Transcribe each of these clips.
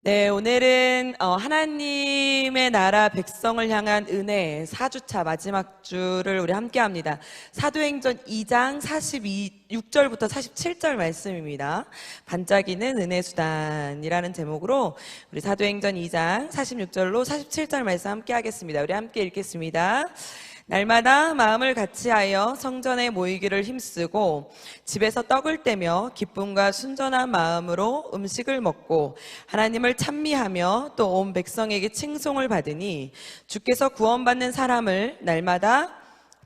네, 오늘은 하나님의 나라 백성을 향한 은혜 4주차 마지막 주를 우리 함께 합니다. 사도행전 2장 46절부터 47절 말씀입니다. 반짝이는 은혜 수단이라는 제목으로 우리 사도행전 2장 46절로 47절 말씀 함께 하겠습니다. 우리 함께 읽겠습니다. 날마다 마음을 같이하여 성전에 모이기를 힘쓰고 집에서 떡을 떼며 기쁨과 순전한 마음으로 음식을 먹고 하나님을 찬미하며 또 온 백성에게 칭송을 받으니 주께서 구원받는 사람을 날마다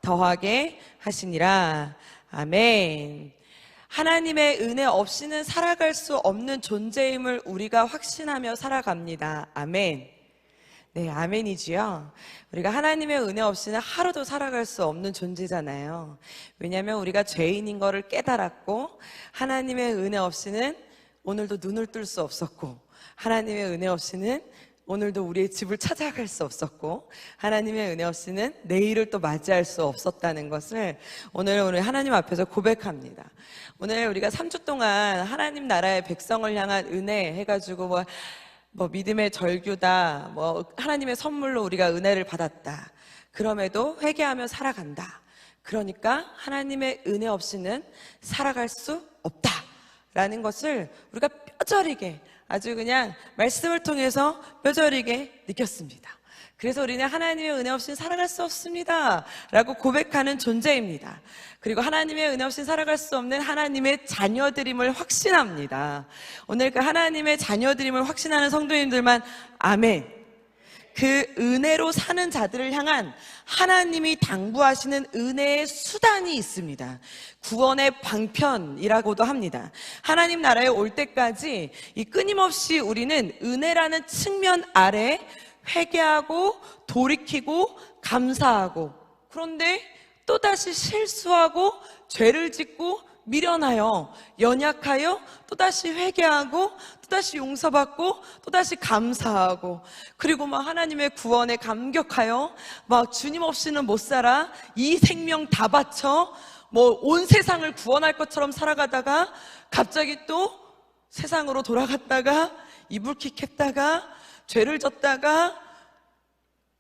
더하게 하시니라. 아멘. 하나님의 은혜 없이는 살아갈 수 없는 존재임을 우리가 확신하며 살아갑니다. 아멘. 네, 아멘이지요. 우리가 하나님의 은혜 없이는 하루도 살아갈 수 없는 존재잖아요. 왜냐하면 우리가 죄인인 것을 깨달았고, 하나님의 은혜 없이는 오늘도 눈을 뜰 수 없었고, 하나님의 은혜 없이는 오늘도 우리의 집을 찾아갈 수 없었고, 하나님의 은혜 없이는 내일을 또 맞이할 수 없었다는 것을 오늘 하나님 앞에서 고백합니다. 오늘 우리가 3주 동안 하나님 나라의 백성을 향한 은혜 해가지고 믿음의 절규다, 하나님의 선물로 우리가 은혜를 받았다. 그럼에도 회개하며 살아간다. 그러니까 하나님의 은혜 없이는 살아갈 수 없다. 라는 것을 우리가 뼈저리게, 아주 그냥 말씀을 통해서 뼈저리게 느꼈습니다. 그래서 우리는 하나님의 은혜 없이는 살아갈 수 없습니다. 라고 고백하는 존재입니다. 그리고 하나님의 은혜 없이는 살아갈 수 없는 하나님의 자녀들임을 확신합니다. 오늘 그 하나님의 자녀들임을 확신하는 성도님들만 아멘. 그 은혜로 사는 자들을 향한 하나님이 당부하시는 은혜의 수단이 있습니다. 구원의 방편이라고도 합니다. 하나님 나라에 올 때까지 이 끊임없이 우리는 은혜라는 측면 아래 회개하고 돌이키고 감사하고, 그런데 또다시 실수하고 죄를 짓고 미련하여 연약하여 또다시 회개하고 또다시 용서받고 또다시 감사하고, 그리고 하나님의 구원에 감격하여 주님 없이는 못 살아, 이 생명 다 바쳐 온 세상을 구원할 것처럼 살아가다가 갑자기 또 세상으로 돌아갔다가 이불킥했다가 죄를 졌다가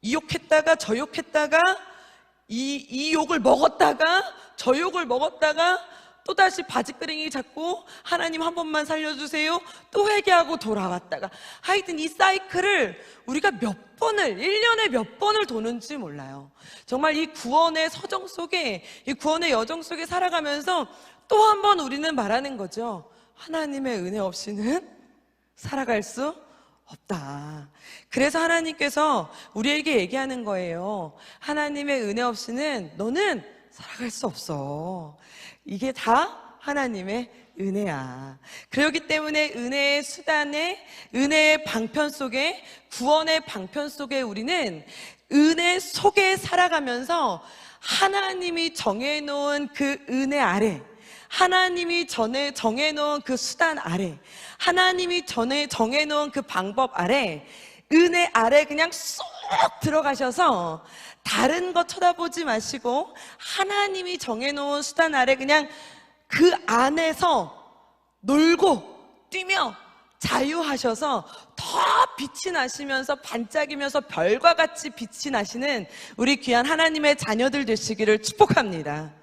이 욕했다가 저 욕했다가 이 욕을 먹었다가 저 욕을 먹었다가 또다시 바지끄레기 잡고 하나님 한 번만 살려주세요, 또 회개하고 돌아왔다가, 하여튼 이 사이클을 우리가 몇 번을, 1년에 몇 번을 도는지 몰라요. 정말 이 구원의 서정 속에, 이 구원의 여정 속에 살아가면서 또 한 번 우리는 말하는 거죠. 하나님의 은혜 없이는 살아갈 수 없다. 그래서 하나님께서 우리에게 얘기하는 거예요. 하나님의 은혜 없이는 너는 살아갈 수 없어. 이게 다 하나님의 은혜야. 그렇기 때문에 은혜의 수단에, 은혜의 방편 속에, 구원의 방편 속에 우리는 은혜 속에 살아가면서 하나님이 정해놓은 그 은혜 아래, 하나님이 전에 정해놓은 그 수단 아래, 하나님이 전에 정해놓은 그 방법 아래, 은혜 아래 그냥 쏙 들어가셔서 다른 거 쳐다보지 마시고 하나님이 정해놓은 수단 아래 그냥 그 안에서 놀고 뛰며 자유하셔서 더 빛이 나시면서 반짝이면서 별과 같이 빛이 나시는 우리 귀한 하나님의 자녀들 되시기를 축복합니다.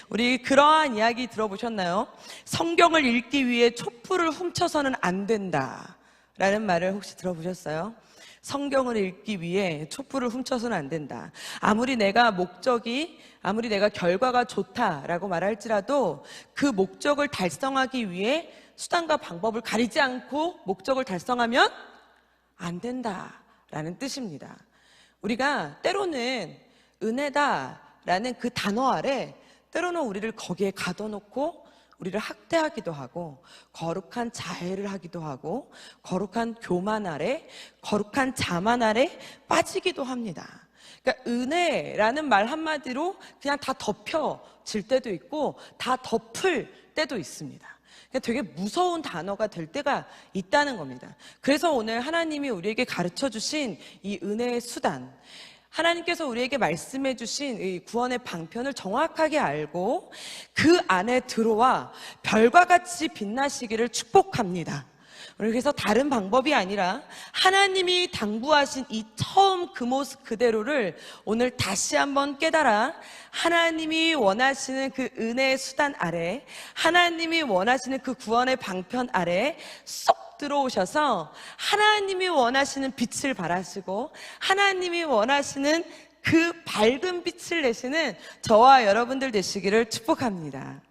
우리 그러한 이야기 들어보셨나요? 성경을 읽기 위해 촛불을 훔쳐서는 안 된다 라는 말을 혹시 들어보셨어요? 성경을 읽기 위해 촛불을 훔쳐서는 안 된다. 아무리 내가 결과가 좋다라고 말할지라도 그 목적을 달성하기 위해 수단과 방법을 가리지 않고 목적을 달성하면 안 된다라는 뜻입니다. 우리가 때로는 은혜다라는 그 단어 아래 때로는 우리를 거기에 가둬놓고 우리를 학대하기도 하고, 거룩한 자해를 하기도 하고, 거룩한 교만 아래, 거룩한 자만 아래 빠지기도 합니다. 그러니까 은혜라는 말 한마디로 그냥 다 덮여질 때도 있고 다 덮을 때도 있습니다. 되게 무서운 단어가 될 때가 있다는 겁니다. 그래서 오늘 하나님이 우리에게 가르쳐 주신 이 은혜의 수단, 하나님께서 우리에게 말씀해 주신 이 구원의 방편을 정확하게 알고 그 안에 들어와 별과 같이 빛나시기를 축복합니다. 오늘 그래서 다른 방법이 아니라 하나님이 당부하신 이 처음 그 모습 그대로를 오늘 다시 한번 깨달아 하나님이 원하시는 그 은혜의 수단 아래, 하나님이 원하시는 그 구원의 방편 아래 쏙 들어오셔서 하나님이 원하시는 빛을 발하시고 하나님이 원하시는 그 밝은 빛을 내시는 저와 여러분들 되시기를 축복합니다.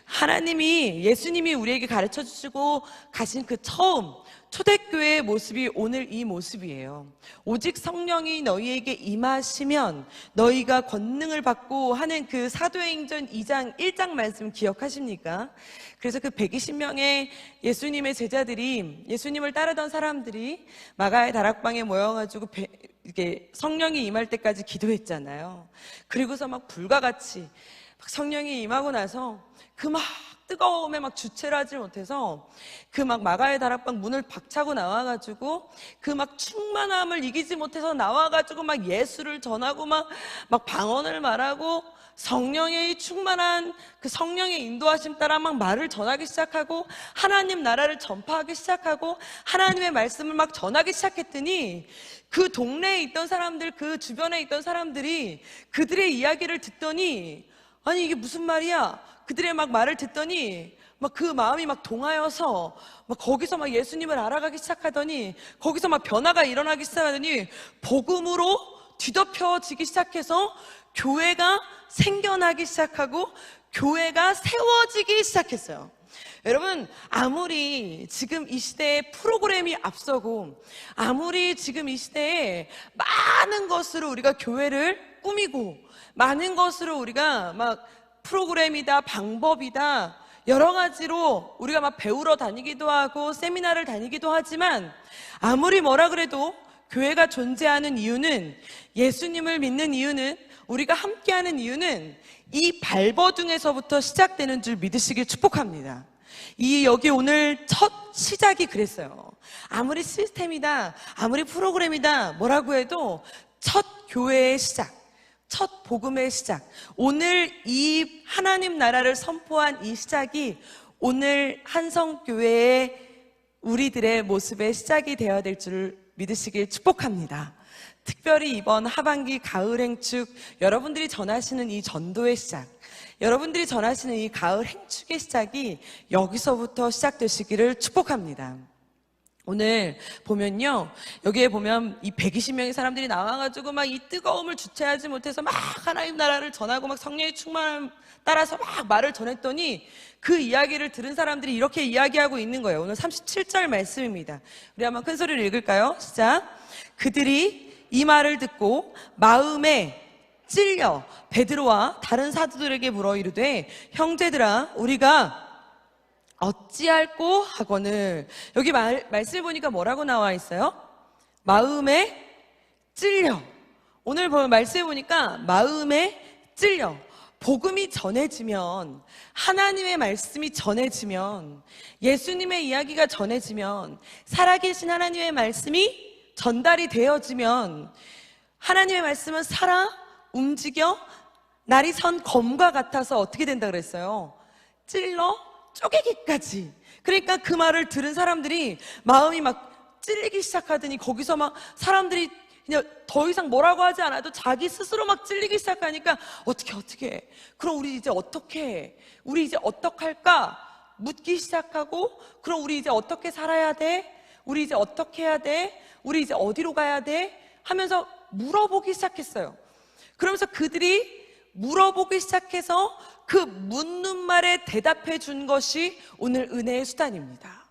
하나님이, 예수님이 우리에게 가르쳐 주시고 가신 그 처음 초대교회의 모습이 오늘 이 모습이에요. 오직 성령이 너희에게 임하시면 너희가 권능을 받고 하는 그 사도행전 2장 1장 말씀 기억하십니까? 그래서 그 120명의 예수님의 제자들이, 예수님을 따르던 사람들이 마가의 다락방에 모여가지고 이게 성령이 임할 때까지 기도했잖아요. 그리고서 막 불과 같이 막 성령이 임하고 나서 그 막 뜨거움에 막 주체를 하지 못해서 그 막 마가의 다락방 문을 박차고 나와가지고 그 막 충만함을 이기지 못해서 나와가지고 막 예수를 전하고 막 방언을 말하고 성령의 충만한 그 성령의 인도하심 따라 막 말을 전하기 시작하고 하나님 나라를 전파하기 시작하고 하나님의 말씀을 막 전하기 시작했더니 그 동네에 있던 사람들, 그 주변에 있던 사람들이 그들의 이야기를 듣더니 아니 이게 무슨 말이야? 그들의 막 말을 듣더니 막 그 마음이 막 동하여서 막 거기서 막 예수님을 알아가기 시작하더니 거기서 막 변화가 일어나기 시작하더니 복음으로 뒤덮여지기 시작해서 교회가 생겨나기 시작하고 교회가 세워지기 시작했어요. 여러분, 아무리 지금 이 시대에 프로그램이 앞서고 아무리 지금 이 시대에 많은 것으로 우리가 교회를 꾸미고 많은 것으로 우리가 막 프로그램이다, 방법이다, 여러 가지로 우리가 막 배우러 다니기도 하고 세미나를 다니기도 하지만 아무리 뭐라 그래도 교회가 존재하는 이유는, 예수님을 믿는 이유는, 우리가 함께하는 이유는 이 발버둥에서부터 시작되는 줄 믿으시길 축복합니다. 여기 오늘 첫 시작이 그랬어요. 아무리 시스템이다, 아무리 프로그램이다 뭐라고 해도 첫 교회의 시작, 첫 복음의 시작, 오늘 이 하나님 나라를 선포한 이 시작이 오늘 한성교회의 우리들의 모습의 시작이 되어야 될 줄 믿으시길 축복합니다. 특별히 이번 하반기 가을 행축, 여러분들이 전하시는 이 전도의 시작, 여러분들이 전하시는 이 가을 행축의 시작이 여기서부터 시작되시기를 축복합니다. 오늘 보면요, 여기에 보면 이 120명의 사람들이 나와가지고 막 이 뜨거움을 주체하지 못해서 막 하나님 나라를 전하고 막 성령의 충만함 따라서 막 말을 전했더니 그 이야기를 들은 사람들이 이렇게 이야기하고 있는 거예요. 오늘 37절 말씀입니다. 우리 한번 큰 소리로 읽을까요? 시작. 그들이 이 말을 듣고 마음에 찔려 베드로와 다른 사도들에게 물어 이르되 형제들아 우리가 어찌할꼬 하거늘. 여기 말씀을 보니까 뭐라고 나와 있어요? 마음에 찔려. 오늘 보면 말씀을 보니까 마음에 찔려. 복음이 전해지면, 하나님의 말씀이 전해지면, 예수님의 이야기가 전해지면, 살아계신 하나님의 말씀이 전달이 되어지면 하나님의 말씀은 살아 움직여 날이 선 검과 같아서 어떻게 된다 그랬어요? 찔러 쪼개기까지. 그러니까 그 말을 들은 사람들이 마음이 막 찔리기 시작하더니 거기서 막 사람들이 그냥 더 이상 뭐라고 하지 않아도 자기 스스로 막 찔리기 시작하니까 어떻게 그럼 우리 이제 어떻게 해? 우리 이제 어떡할까? 묻기 시작하고 그럼 우리 이제 어떻게 살아야 돼? 우리 이제 어떻게 해야 돼? 우리 이제 어디로 가야 돼? 하면서 물어보기 시작했어요. 그러면서 그들이 물어보기 시작해서 그 묻는 말에 대답해 준 것이 오늘 은혜의 수단입니다.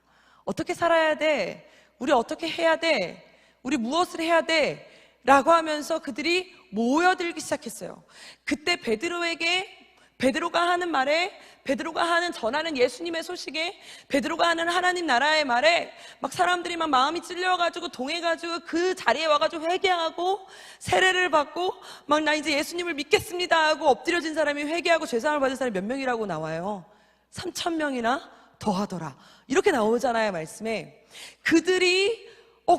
어떻게 살아야 돼? 우리 어떻게 해야 돼? 우리 무엇을 해야 돼? 라고 하면서 그들이 모여들기 시작했어요. 그때 베드로가 하는 말에, 베드로가 하는 전하는 예수님의 소식에, 베드로가 하는 하나님 나라의 말에 막 사람들이 막 마음이 찔려가지고 동해가지고 그 자리에 와가지고 회개하고 세례를 받고 막 나 이제 예수님을 믿겠습니다 하고 엎드려진 사람이 회개하고 죄사함을 받은 사람이 몇 명이라고 나와요? 3,000명이나 더하더라. 이렇게 나오잖아요, 말씀에. 그들이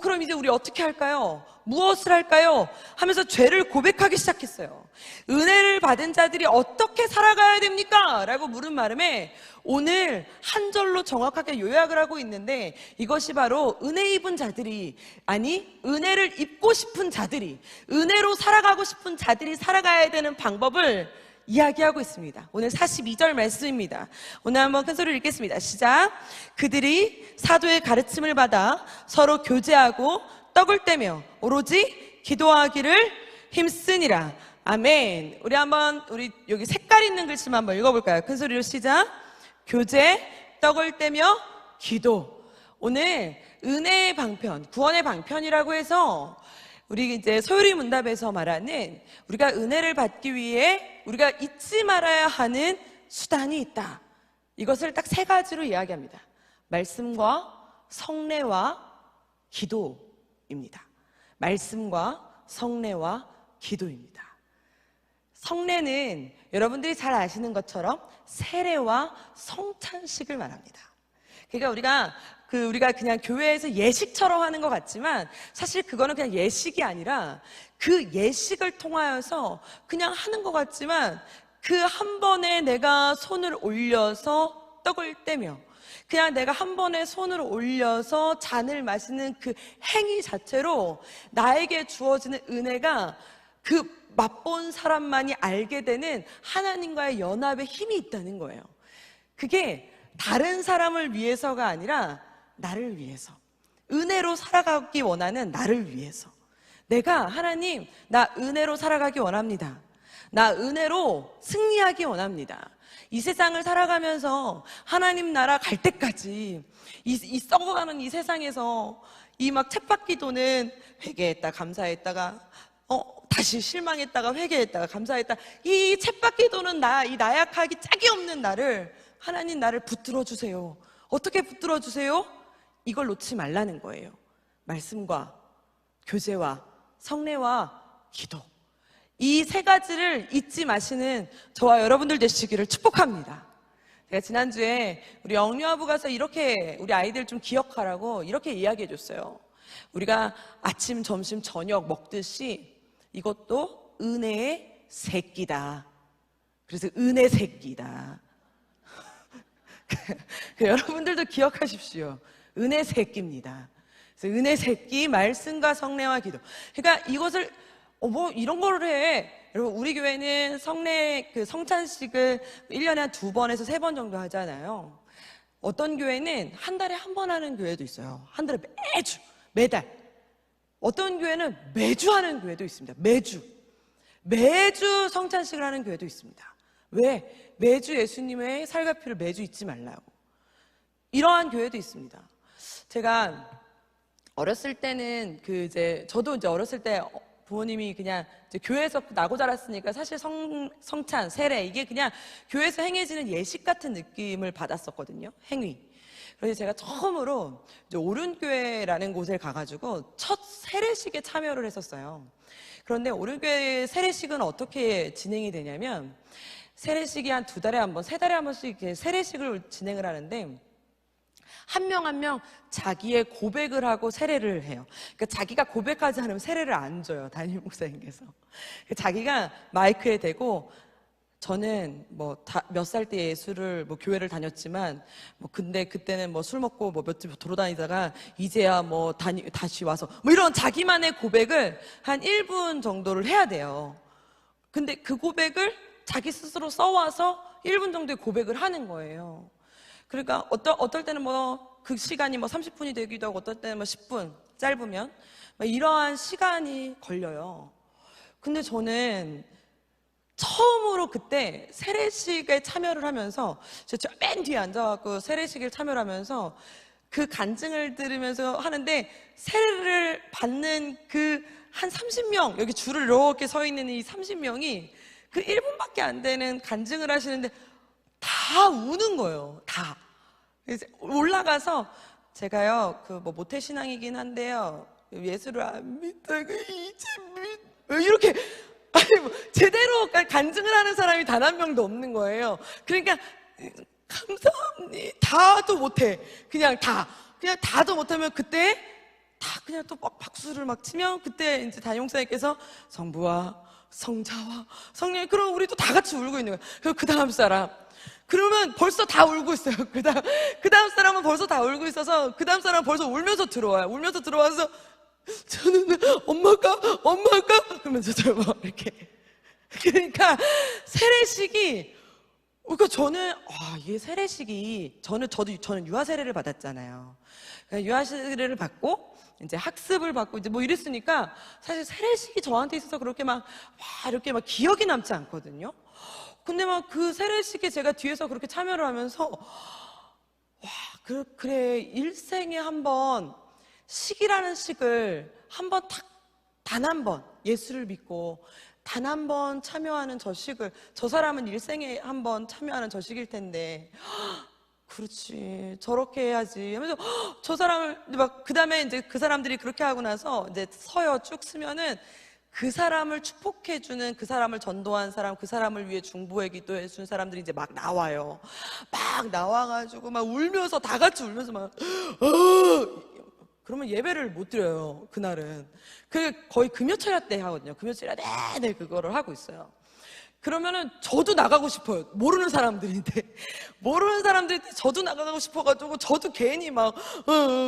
그럼 이제 우리 어떻게 할까요? 무엇을 할까요? 하면서 죄를 고백하기 시작했어요. 은혜를 받은 자들이 어떻게 살아가야 됩니까? 라고 물은 마름에 오늘 한 절로 정확하게 요약을 하고 있는데, 이것이 바로 은혜 입은 자들이, 아니 은혜를 입고 싶은 자들이, 은혜로 살아가고 싶은 자들이 살아가야 되는 방법을 이야기하고 있습니다. 오늘 42절 말씀입니다. 오늘 한번 큰 소리로 읽겠습니다. 시작. 그들이 사도의 가르침을 받아 서로 교제하고 떡을 떼며 오로지 기도하기를 힘쓰니라. 아멘. 우리 여기 색깔 있는 글씨만 한번 읽어볼까요? 큰 소리로 시작. 교제, 떡을 떼며 기도. 오늘 은혜의 방편, 구원의 방편이라고 해서 우리 이제 소요리 문답에서 말하는 우리가 은혜를 받기 위해 우리가 잊지 말아야 하는 수단이 있다. 이것을 딱 세 가지로 이야기합니다. 말씀과 성례와 기도입니다. 말씀과 성례와 기도입니다. 성례는 여러분들이 잘 아시는 것처럼 세례와 성찬식을 말합니다. 그러니까 우리가 그냥 교회에서 예식처럼 하는 것 같지만 사실 그거는 그냥 예식이 아니라 그 예식을 통하여서 그냥 하는 것 같지만 그 한 번에 내가 손을 올려서 떡을 떼며 그냥 내가 한 번에 손을 올려서 잔을 마시는 그 행위 자체로 나에게 주어지는 은혜가 그 맛본 사람만이 알게 되는 하나님과의 연합의 힘이 있다는 거예요. 그게 다른 사람을 위해서가 아니라 나를 위해서, 은혜로 살아가기 원하는 나를 위해서. 내가 하나님, 나 은혜로 살아가기 원합니다. 나 은혜로 승리하기 원합니다. 이 세상을 살아가면서 하나님 나라 갈 때까지 이 썩어가는 이 세상에서 이 막 쳇바퀴 도는 회개했다 감사했다가 다시 실망했다가 회개했다가 감사했다, 이 쳇바퀴 도는 이 나약하기 짝이 없는 나를 하나님 나를 붙들어 주세요. 어떻게 붙들어 주세요? 이걸 놓지 말라는 거예요. 말씀과 교제와 성례와 기도, 이 세 가지를 잊지 마시는 저와 여러분들 되시기를 축복합니다. 제가 지난주에 우리 영유아부 가서 이렇게 우리 아이들 좀 기억하라고 이렇게 이야기해 줬어요. 우리가 아침, 점심, 저녁 먹듯이 이것도 은혜의 새끼다. 그래서 은혜 새끼다. 여러분들도 기억하십시오. 은혜 새끼입니다. 그래서 은혜 새끼, 말씀과 성례와 기도. 그러니까 이것을 뭐 이런 거를 해. 여러분, 우리 교회는 성찬식을 1년에 한 2번에서 3번 정도 하잖아요. 어떤 교회는 한 달에 한 번 하는 교회도 있어요. 한 달에 매달. 어떤 교회는 매주 하는 교회도 있습니다. 매주 성찬식을 하는 교회도 있습니다. 왜? 매주 예수님의 살과 피를 매주 잊지 말라고. 이러한 교회도 있습니다. 제가 어렸을 때는 저도 이제 어렸을 때 부모님이 그냥 이제 교회에서 나고 자랐으니까 사실 성찬, 세례 이게 그냥 교회에서 행해지는 예식 같은 느낌을 받았었거든요. 행위. 그래서 제가 처음으로 이제 오륜교회라는 곳에 가가지고 첫 세례식에 참여를 했었어요. 그런데 오륜교회 세례식은 어떻게 진행이 되냐면 세례식이 한 2달에 한 번, 3달에 한 번씩 이렇게 세례식을 진행을 하는데 한 명 한 명 자기의 고백을 하고 세례를 해요. 그러니까 자기가 고백하지 않으면 세례를 안 줘요, 담임 목사님께서. 자기가 마이크에 대고 저는 몇 살 때 예수를 교회를 다녔지만 근데 그때는 술 먹고 몇 집 돌아다니다가 이제야 다시 와서 이런 자기만의 고백을 한 1분 정도를 해야 돼요. 근데 그 고백을 자기 스스로 써와서 1분 정도의 고백을 하는 거예요. 그러니까 어떨 때는 그 시간이 30분이 되기도 하고 어떨 때는 10분 짧으면 이러한 시간이 걸려요. 근데 저는 처음으로 그때 세례식에 참여를 하면서 제가 맨 뒤에 앉아갖고 세례식에 참여를 하면서 그 간증을 들으면서 하는데 세례를 받는 그 한 30명 여기 줄을 이렇게 서 있는 이 30명이 그 1분밖에 안 되는 간증을 하시는데 다 우는 거예요. 다. 그래서 올라가서 제가요 모태신앙이긴 한데요 예수를 안 믿다가 이제 이렇게 제대로 간증을 하는 사람이 단 한 명도 없는 거예요. 그러니까 감사합니다 다도 못해. 그냥 다도 못하면 그때 다 그냥 또 막 박수를 막 치면 그때 이제 담임목사님께서 성부와 성자와 성령이, 그럼 우리 또 다 같이 울고 있는 거예요. 그리고 그 다음 사람, 그러면 벌써 다 울고 있어요. 그 다음 사람은 벌써 다 울고 있어서 그 다음 사람은 벌써 울면서 들어와요. 울면서 들어와서 저는 엄마가 그러면서 저 막 이렇게. 그러니까 세례식이, 그러니까 저는 이게 세례식이, 저는 유아 세례를 받았잖아요. 유아 세례를 받고 이제 학습을 받고 이제 뭐 이랬으니까 사실 세례식이 저한테 있어서 그렇게 막 이렇게 막 기억이 남지 않거든요. 근데 막 그 세례식에 제가 뒤에서 그렇게 참여를 하면서 그래 일생에 한 번 식이라는 식을 단 한 번 예수를 믿고 단 한 번 참여하는 저 식을, 저 사람은 일생에 한 번 참여하는 저 식일 텐데 그렇지 저렇게 해야지 하면서 저 사람을 막, 그 다음에 이제 그 사람들이 그렇게 하고 나서 이제 서요 쭉 쓰면은 그 사람을 축복해주는, 그 사람을 전도한 사람, 그 사람을 위해 중보해 기도해 준 사람들이 이제 막 나와요. 막 나와가지고 막 울면서, 다 같이 울면서 막 그러면 예배를 못 드려요. 그날은 그게 거의 금요철야 때 하거든요. 금요철야 내내 그거를 하고 있어요. 그러면은 저도 나가고 싶어요. 모르는 사람들인데 저도 나가고 싶어가지고 저도 괜히 막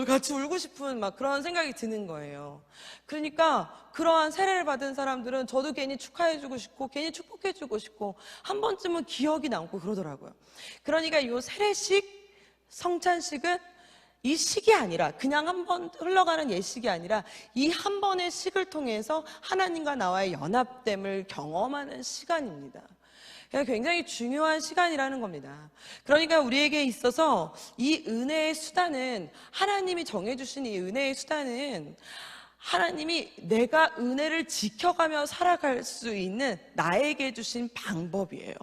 같이 울고 싶은 막 그런 생각이 드는 거예요. 그러니까 그러한 세례를 받은 사람들은 저도 괜히 축하해주고 싶고 괜히 축복해주고 싶고 한 번쯤은 기억이 남고 그러더라고요. 그러니까 이 세례식, 성찬식은 이 식이 아니라, 그냥 한 번 흘러가는 예식이 아니라 이 한 번의 식을 통해서 하나님과 나와의 연합됨을 경험하는 시간입니다. 굉장히 중요한 시간이라는 겁니다. 그러니까 우리에게 있어서 이 은혜의 수단은, 하나님이 정해주신 이 은혜의 수단은 하나님이 내가 은혜를 지켜가며 살아갈 수 있는 나에게 주신 방법이에요.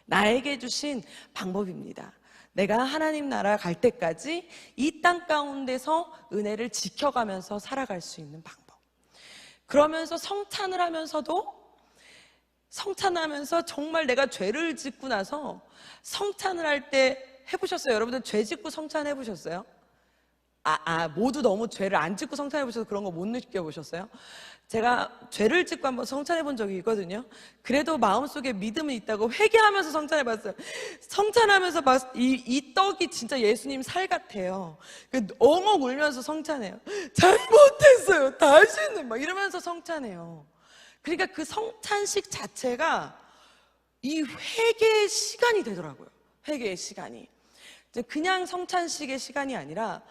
나에게 주신 방법입니다. 내가 하나님 나라 갈 때까지 이 땅 가운데서 은혜를 지켜가면서 살아갈 수 있는 방법. 그러면서 성찬을 하면서 정말 내가 죄를 짓고 나서 성찬을 할 때 해보셨어요? 여러분들 죄 짓고 성찬 해보셨어요? 모두 너무 죄를 안 짓고 성찬해 보셔서 그런 거 못 느껴보셨어요? 제가 죄를 짓고 한번 성찬해 본 적이 있거든요. 그래도 마음속에 믿음은 있다고 회개하면서 성찬해 봤어요. 성찬하면서 이 떡이 진짜 예수님 살 같아요. 엉엉 울면서 성찬해요. 잘못했어요, 다시는, 막 이러면서 성찬해요. 그러니까 그 성찬식 자체가 이 회개의 시간이 되더라고요. 회개의 시간이 그냥 성찬식의 시간이 아니라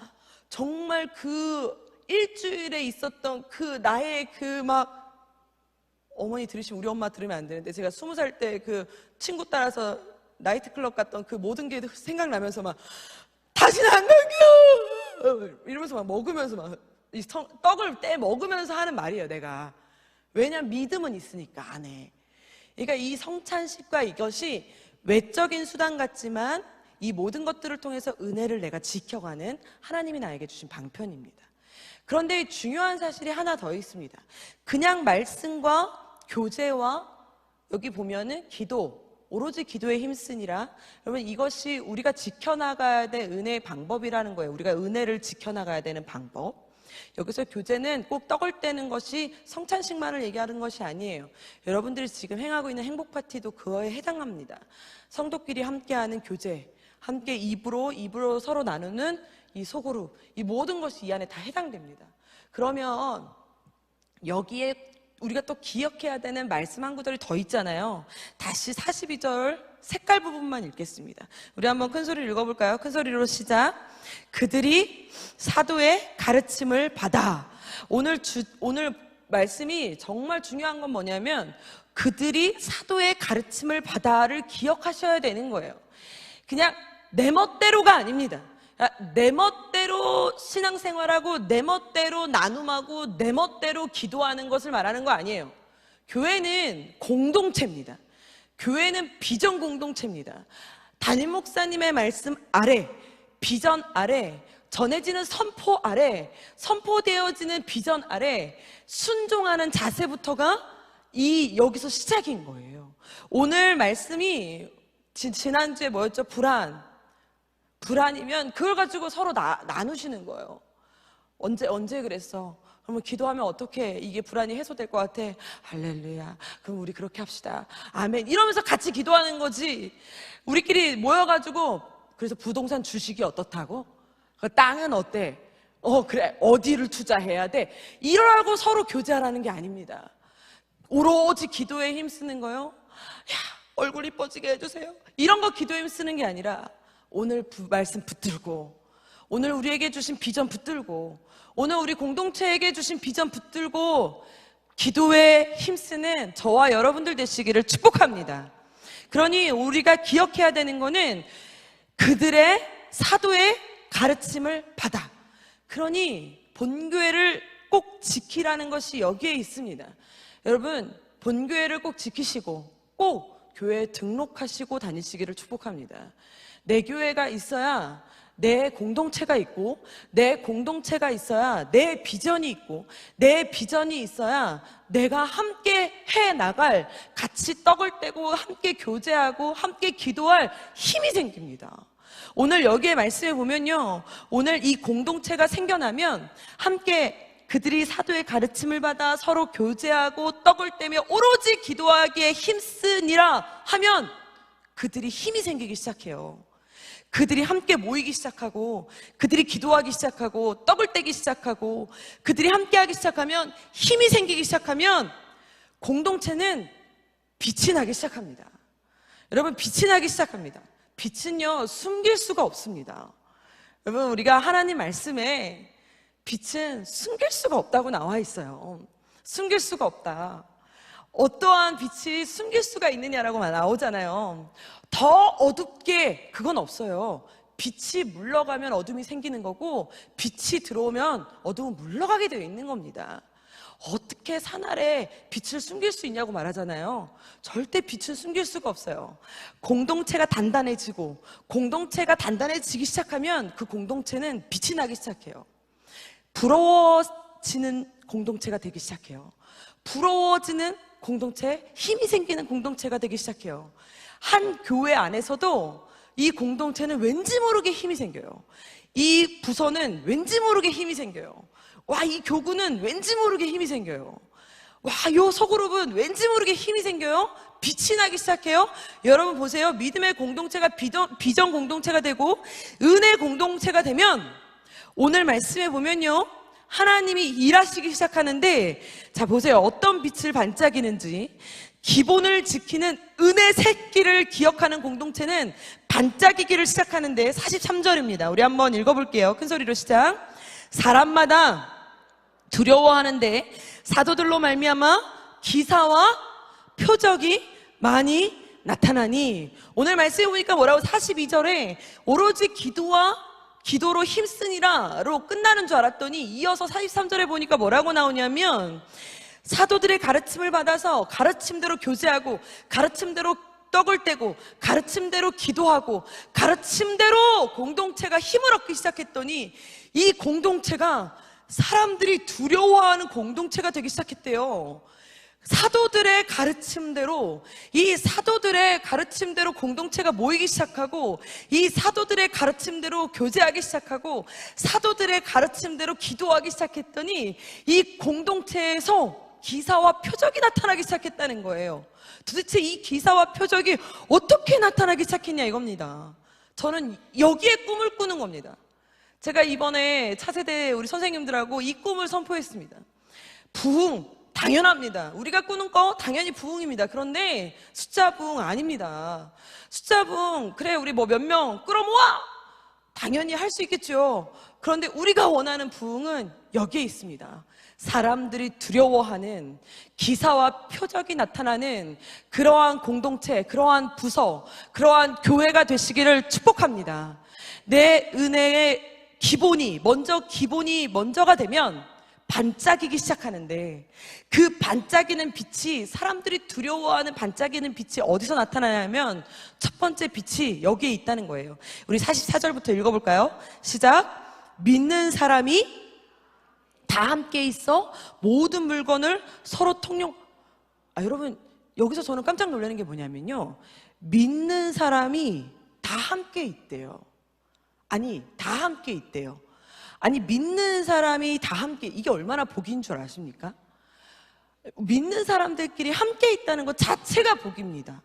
정말 그 일주일에 있었던 그 나의 그 막, 어머니 들으시면, 우리 엄마 들으면 안 되는데, 제가 20살 때 그 친구 따라서 나이트클럽 갔던 그 모든 게 생각나면서 막 다시는 안 갈게요 이러면서 막 먹으면서 막 이 떡을 떼 먹으면서 하는 말이에요, 내가. 왜냐면 믿음은 있으니까 안에. 그러니까 이 성찬식과 이것이 외적인 수단 같지만 이 모든 것들을 통해서 은혜를 내가 지켜가는 하나님이 나에게 주신 방편입니다. 그런데 중요한 사실이 하나 더 있습니다. 그냥 말씀과 교제와 여기 보면은 기도, 오로지 기도에 힘쓰니라. 여러분, 이것이 우리가 지켜나가야 될 은혜의 방법이라는 거예요. 우리가 은혜를 지켜나가야 되는 방법. 여기서 교제는 꼭 떡을 떼는 것이 성찬식만을 얘기하는 것이 아니에요. 여러분들이 지금 행하고 있는 행복 파티도 그거에 해당합니다. 성도끼리 함께하는 교제, 함께 입으로 서로 나누는 이 소고루, 이 모든 것이 이 안에 다 해당됩니다. 그러면 여기에 우리가 또 기억해야 되는 말씀 한 구절이 더 있잖아요. 다시 42절 색깔 부분만 읽겠습니다. 우리 한번 큰 소리로 읽어볼까요? 큰 소리로 시작. 그들이 사도의 가르침을 받아. 오늘 말씀이 정말 중요한 건 뭐냐면 그들이 사도의 가르침을 받아를 기억하셔야 되는 거예요. 그냥 내 멋대로가 아닙니다. 내 멋대로 신앙생활하고 내 멋대로 나눔하고 내 멋대로 기도하는 것을 말하는 거 아니에요. 교회는 공동체입니다. 교회는 비전 공동체입니다. 담임 목사님의 말씀 아래, 비전 아래, 전해지는 선포 아래, 선포되어지는 비전 아래 순종하는 자세부터가 여기서 시작인 거예요. 오늘 말씀이 지난주에 뭐였죠? 불안이면 그걸 가지고 서로 나누시는 거예요. 언제 그랬어? 그러면 기도하면 어떻게 이게 불안이 해소될 것 같아? 할렐루야. 그럼 우리 그렇게 합시다. 아멘. 이러면서 같이 기도하는 거지. 우리끼리 모여가지고 그래서 부동산 주식이 어떻다고? 그 땅은 어때? 그래. 어디를 투자해야 돼? 이러라고 서로 교제하라는 게 아닙니다. 오로지 기도에 힘쓰는 거요. 야, 얼굴 이뻐지게 해주세요. 이런 거 기도에 힘쓰는 게 아니라 오늘 말씀 붙들고, 오늘 우리에게 주신 비전 붙들고, 오늘 우리 공동체에게 주신 비전 붙들고 기도에 힘쓰는 저와 여러분들 되시기를 축복합니다. 그러니 우리가 기억해야 되는 거는 그들의 사도의 가르침을 받아. 그러니 본교회를 꼭 지키라는 것이 여기에 있습니다. 여러분, 본교회를 꼭 지키시고 꼭 교회에 등록하시고 다니시기를 축복합니다. 내 교회가 있어야 내 공동체가 있고, 내 공동체가 있어야 내 비전이 있고, 내 비전이 있어야 내가 함께 해나갈, 같이 떡을 떼고 함께 교제하고 함께 기도할 힘이 생깁니다. 오늘 여기에 말씀해 보면요, 오늘 이 공동체가 생겨나면 함께 그들이 사도의 가르침을 받아 서로 교제하고 떡을 떼며 오로지 기도하기에 힘쓰니라 하면 그들이 힘이 생기기 시작해요. 그들이 함께 모이기 시작하고, 그들이 기도하기 시작하고, 떡을 떼기 시작하고, 그들이 함께 하기 시작하면, 힘이 생기기 시작하면 공동체는 빛이 나기 시작합니다. 여러분, 빛이 나기 시작합니다. 빛은요, 숨길 수가 없습니다. 여러분, 우리가 하나님 말씀에 빛은 숨길 수가 없다고 나와 있어요. 숨길 수가 없다. 어떠한 빛이 숨길 수가 있느냐라고 나오잖아요. 더 어둡게 그건 없어요. 빛이 물러가면 어둠이 생기는 거고, 빛이 들어오면 어둠은 물러가게 되어 있는 겁니다. 어떻게 산 아래 빛을 숨길 수 있냐고 말하잖아요. 절대 빛은 숨길 수가 없어요. 공동체가 단단해지고, 공동체가 단단해지기 시작하면 그 공동체는 빛이 나기 시작해요. 부러워지는 공동체가 되기 시작해요. 부러워지는 공동체, 힘이 생기는 공동체가 되기 시작해요. 한 교회 안에서도 이 공동체는 왠지 모르게 힘이 생겨요. 이 부서는 왠지 모르게 힘이 생겨요. 와, 이 교구는 왠지 모르게 힘이 생겨요. 와, 요 소그룹은 왠지 모르게 힘이 생겨요. 빛이 나기 시작해요. 여러분 보세요. 믿음의 공동체가 비전 공동체가 되고 은혜 공동체가 되면 오늘 말씀해 보면요, 하나님이 일하시기 시작하는데, 자 보세요. 어떤 빛을 반짝이는지. 기본을 지키는 은혜 새끼를 기억하는 공동체는 반짝이기를 시작하는데 43절입니다. 우리 한번 읽어볼게요. 큰 소리로 시작. 사람마다 두려워하는데 사도들로 말미암아 기사와 표적이 많이 나타나니. 오늘 말씀해 보니까 뭐라고 42절에 오로지 기도로 힘쓰니라로 끝나는 줄 알았더니 이어서 43절에 보니까 뭐라고 나오냐면, 사도들의 가르침을 받아서 가르침대로 교제하고, 가르침대로 떡을 떼고, 가르침대로 기도하고, 가르침대로 공동체가 힘을 얻기 시작했더니 이 공동체가 사람들이 두려워하는 공동체가 되기 시작했대요. 사도들의 가르침대로, 이 사도들의 가르침대로 공동체가 모이기 시작하고, 이 사도들의 가르침대로 교제하기 시작하고, 사도들의 가르침대로 기도하기 시작했더니 이 공동체에서 기사와 표적이 나타나기 시작했다는 거예요. 도대체 이 기사와 표적이 어떻게 나타나기 시작했냐 이겁니다. 저는 여기에 꿈을 꾸는 겁니다. 제가 이번에 차세대 우리 선생님들하고 이 꿈을 선포했습니다. 부흥 당연합니다. 우리가 꾸는 거 당연히 부흥입니다. 그런데 숫자 부흥 아닙니다. 숫자 부흥, 그래 우리 뭐 몇 명 끌어모아 당연히 할 수 있겠죠. 그런데 우리가 원하는 부흥은 여기에 있습니다. 사람들이 두려워하는, 기사와 표적이 나타나는 그러한 공동체, 그러한 부서, 그러한 교회가 되시기를 축복합니다. 내 은혜의 기본이 먼저가 되면 반짝이기 시작하는데, 그 반짝이는 빛이, 사람들이 두려워하는 반짝이는 빛이 어디서 나타나냐면 첫 번째 빛이 여기에 있다는 거예요. 우리 44절부터 읽어볼까요? 시작. 믿는 사람이 다 함께 있어 모든 물건을 서로 여러분 여기서 저는 깜짝 놀라는 게 뭐냐면요, 믿는 사람이 다 함께 있대요. 아니, 다 함께 있대요. 아니, 믿는 사람이 다 함께, 이게 얼마나 복인 줄 아십니까? 믿는 사람들끼리 함께 있다는 것 자체가 복입니다.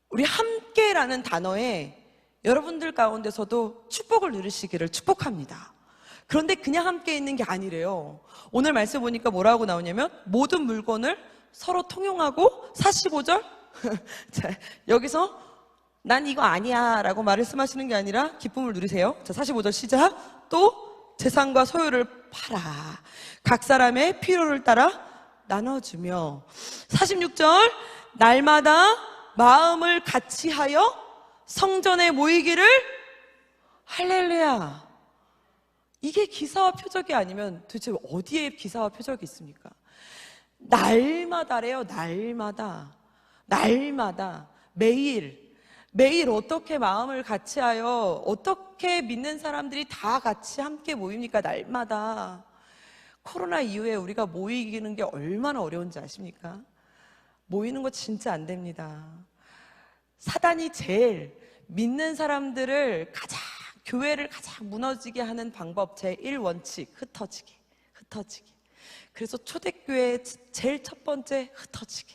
우리 함께라는 단어에 여러분들 가운데서도 축복을 누리시기를 축복합니다. 그런데 그냥 함께 있는 게 아니래요. 오늘 말씀 보니까 뭐라고 나오냐면 모든 물건을 서로 통용하고 45절 자, 여기서 난 이거 아니야 라고 말씀하시는 게 아니라 기쁨을 누리세요. 자, 45절 시작. 또 재산과 소유를 팔아 각 사람의 필요를 따라 나눠주며 46절 날마다 마음을 같이 하여 성전에 모이기를 할렐루야. 이게 기사와 표적이 아니면 도대체 어디에 기사와 표적이 있습니까? 날마다래요. 날마다 매일 어떻게 마음을 같이 하여 어떻게 믿는 사람들이 다 같이 함께 모입니까? 날마다. 코로나 이후에 우리가 모이는 게 얼마나 어려운지 아십니까? 모이는 거 진짜 안 됩니다. 사단이 제일 믿는 사람들을 교회를 가장 무너지게 하는 방법 제1원칙 흩어지기. 그래서 초대교회의 제일 첫 번째 흩어지기.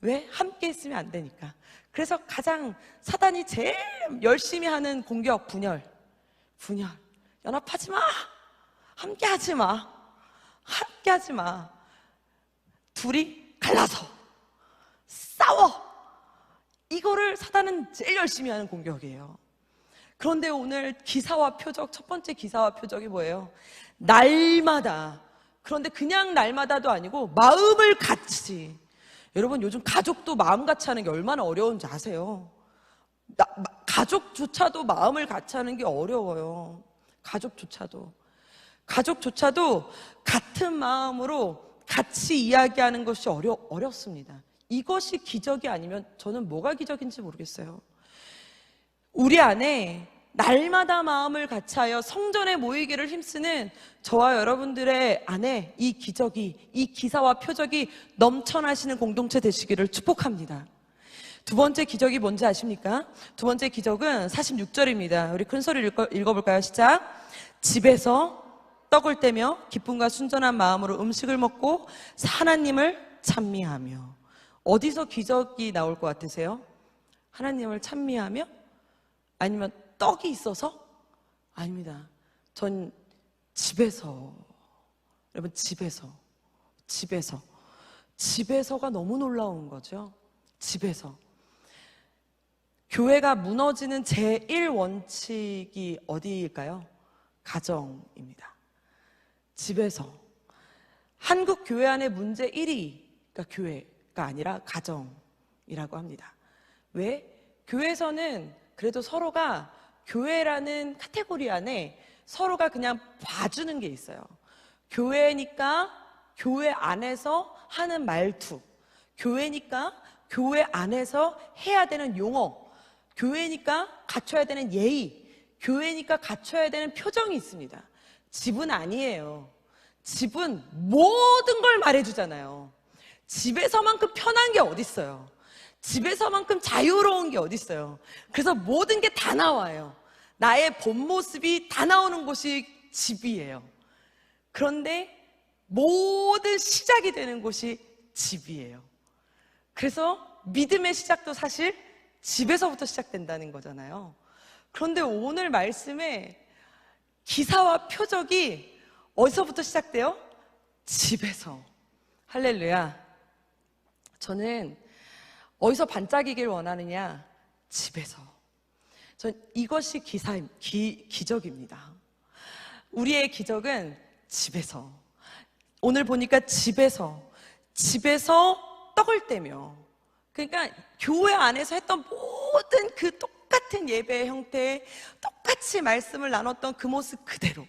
왜? 함께 있으면 안 되니까. 그래서 가장 사단이 제일 열심히 하는 공격 분열. 연합하지 마. 함께 하지 마. 둘이 갈라서 싸워. 이거를 사단은 제일 열심히 하는 공격이에요. 그런데 오늘 기사와 표적, 첫 번째 기사와 표적이 뭐예요? 날마다. 그런데 그냥 날마다도 아니고 마음을 같이. 여러분, 요즘 가족도 마음 같이 하는 게 얼마나 어려운지 아세요? 가족조차도 마음을 같이 하는 게 어려워요. 가족조차도 같은 마음으로 같이 이야기하는 것이 어렵습니다. 이것이 기적이 아니면 저는 뭐가 기적인지 모르겠어요. 우리 안에 날마다 마음을 같이 하여 성전에 모이기를 힘쓰는 저와 여러분들의 안에 이 기적이, 이 기사와 표적이 넘쳐나시는 공동체 되시기를 축복합니다. 두 번째 기적이 뭔지 아십니까? 두 번째 기적은 46절입니다. 우리 큰 소리를 읽어볼까요? 시작. 집에서 떡을 떼며 기쁨과 순전한 마음으로 음식을 먹고 하나님을 찬미하며. 어디서 기적이 나올 것 같으세요? 하나님을 찬미하며? 아니면 떡이 있어서? 아닙니다. 전 집에서. 여러분, 집에서가 너무 놀라운 거죠. 집에서. 교회가 무너지는 제1원칙이 어디일까요? 가정입니다. 집에서. 한국 교회 안의 문제 1위가 교회가 아니라 가정이라고 합니다. 왜? 교회에서는 그래도 서로가 교회라는 카테고리 안에 서로가 그냥 봐주는 게 있어요. 교회니까 교회 안에서 하는 말투, 교회니까 교회 안에서 해야 되는 용어, 교회니까 갖춰야 되는 예의, 교회니까 갖춰야 되는 표정이 있습니다. 집은 아니에요. 집은 모든 걸 말해주잖아요. 집에서만큼 편한 게 어딨어요. 집에서만큼 자유로운 게 어딨어요. 그래서 모든 게 다 나와요. 나의 본 모습이 다 나오는 곳이 집이에요. 그런데 모든 시작이 되는 곳이 집이에요. 그래서 믿음의 시작도 사실 집에서부터 시작된다는 거잖아요. 그런데 오늘 말씀에 기사와 표적이 어디서부터 시작돼요? 집에서. 할렐루야. 저는 어디서 반짝이길 원하느냐? 집에서. 전 이것이 기적입니다. 우리의 기적은 집에서. 오늘 보니까 집에서 떡을 떼며, 그러니까 교회 안에서 했던 모든 그 똑같은 예배의 형태, 똑같이 말씀을 나눴던 그 모습 그대로